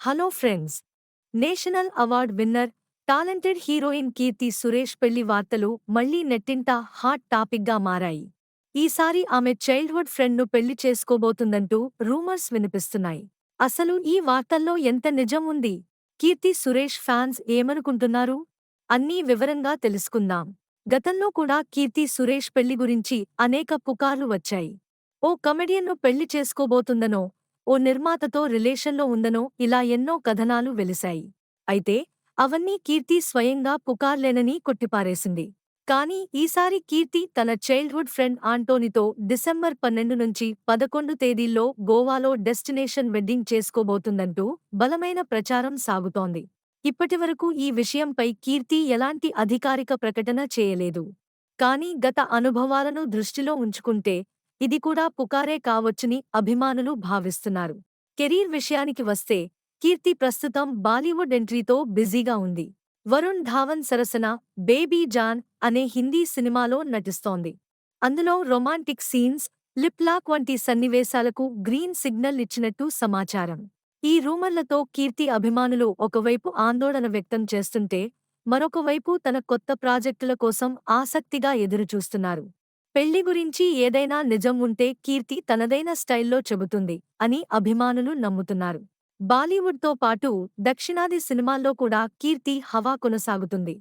Hello friends. National award winner, talented heroine Keerthy Suresh పెళ్లి వార్తలు మళ్లీ నెట్టింట హాట్ టాపిక్గా మారాయి. ఈసారి ఆమె చైల్డ్హుడ్ ఫ్రెండ్ను పెళ్లి చేసుకోబోతుందంటూ రూమర్స్ వినిపిస్తున్నాయి. అసలు ఈ వార్తల్లో ఎంత నిజం ఉంది? కీర్తి సురేష్ ఫ్యాన్స్ ఏమనుకుంటున్నారు? అన్నీ వివరంగా తెలుసుకుందాం. గతంలో కూడా కీర్తి సురేష్ పెళ్లి గురించి అనేక పుకార్లు వచ్చాయి. ఓ కమెడియన్ను పెళ్లి చేసుకోబోతుందనో, ఓ నిర్మాతతో రిలేషన్లో ఉందనో ఇలా ఎన్నో కథనాలు వెలిశాయి. అయితే అవన్నీ కీర్తి స్వయంగా పుకార్లేనని కొట్టిపారేసింది. కానీ ఈసారి కీర్తి తన చైల్డ్హుడ్ ఫ్రెండ్ ఆంటోనీతో డిసెంబర్ 12 నుంచి 11 తేదీల్లో గోవాలో డెస్టినేషన్ వెడ్డింగ్ చేసుకోబోతుందంటూ బలమైన ప్రచారం సాగుతోంది. ఇప్పటివరకు ఈ విషయంపై కీర్తి ఎలాంటి అధికారిక ప్రకటన చేయలేదు. కానీ గత అనుభవాలను దృష్టిలో ఉంచుకుంటే ఇది కూడా పుకారే కావచ్చని అభిమానులు భావిస్తున్నారు. కెరీర్ విషయానికి వస్తే కీర్తి ప్రస్తుతం బాలీవుడ్ ఎంట్రీతో బిజీగా ఉంది. వరుణ్ ధావన్ సరసన బేబీ జాన్ అనే హిందీ సినిమాలో నటిస్తోంది. అందులో రొమాంటిక్ సీన్స్, లిప్ లాక్ వంటి సన్నివేశాలకు గ్రీన్ సిగ్నల్ ఇచ్చినట్టు సమాచారం. ఈ రూమర్లతో కీర్తి అభిమానులు ఒకవైపు ఆందోళన వ్యక్తం చేస్తుంటే, మరొకవైపు తన కొత్త ప్రాజెక్టుల కోసం ఆసక్తిగా ఎదురుచూస్తున్నారు. పెళ్లి గురించి ఏదైనా నిజం ఉంటే కీర్తి తనదైన స్టైల్లో చెబుతుంది అని అభిమానులు నమ్ముతున్నారు. బాలీవుడ్తో పాటు దక్షిణాది సినిమాల్లో కూడా కీర్తి హవా కొనసాగుతుంది.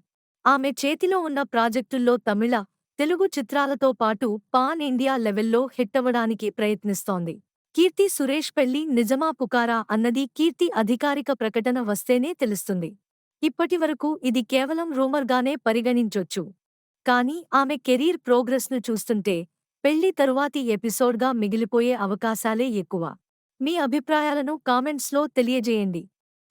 ఆమె చేతిలో ఉన్న ప్రాజెక్టుల్లో తమిళ, తెలుగు చిత్రాలతో పాటు పాన్ ఇండియా లెవెల్లో హిట్టవడానికి ప్రయత్నిస్తోంది. కీర్తి సురేష్ పెళ్లి నిజమా పుకారా అన్నది కీర్తి అధికారిక ప్రకటన వస్తేనే తెలుస్తుంది. ఇప్పటివరకు ఇది కేవలం రూమర్గానే పరిగణించొచ్చు. కానీ ఆమె కెరీర్ ప్రోగ్రెస్ను చూస్తుంటే పెళ్లి తరువాతి ఎపిసోడ్గా మిగిలిపోయే అవకాశాలే ఎక్కువ. మీ అభిప్రాయాలను కామెంట్స్లో తెలియజేయండి.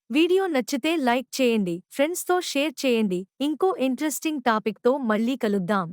వీడియో నచ్చితే లైక్ చేయండి, ఫ్రెండ్స్తో షేర్ చేయండి. ఇంకో ఇంట్రెస్టింగ్ టాపిక్తో మళ్ళీ కలుద్దాం.